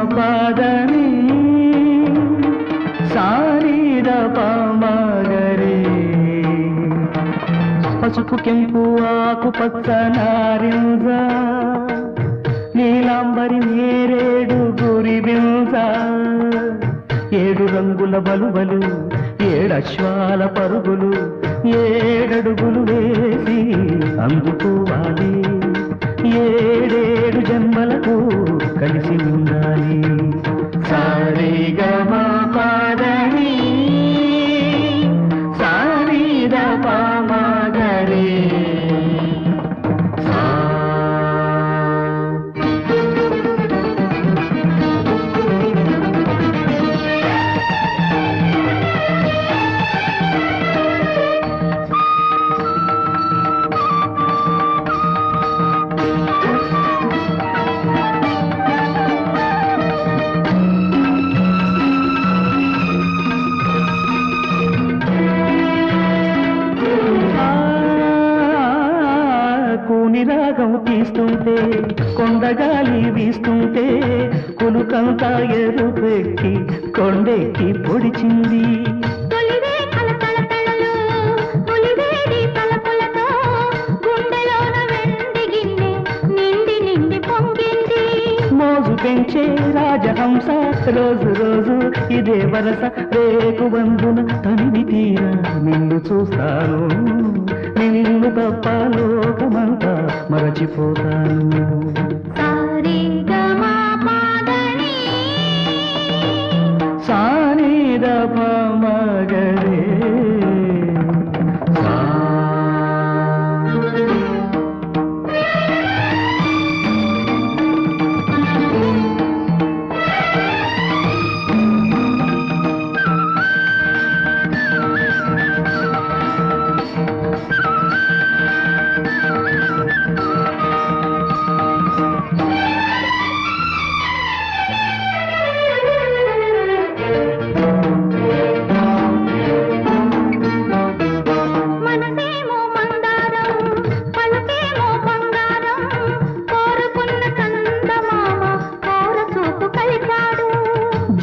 పాదని సారీద పామగరే పసుపు కెంపు ఆకు పచ్చ నారింజ నీలాంబరి నేరేడు గురిబింజ ఏడు రంగుల బలుబలు ఏడశ్వాల పరుగులు ఏడడుగులు వేసి అందుకోవాలి ఏడేడు జన్మలకు కలిసి ఉండాలి సారీగమా పాదని సారీద పామగరే రాగం తీస్తుంటే కొండగాలి వీస్తుంటే కులుకంతా ఎరుపెక్కి కొండెక్కి పొడిచింది మోజు పెంచే రాజహంస రోజు రోజు ఇదే వరస రేకు బంధున తనివి తీరా నిన్ను చూస్తాను నిన్ను తప్ప లోకమంతా మరచిపోతాను సారీద పామగరే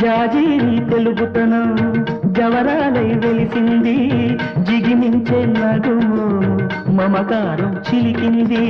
జాజీని తెలుగుతనం జవరాలై వెలిసింది జిగిమించే నడుము మమకారం చిలికింది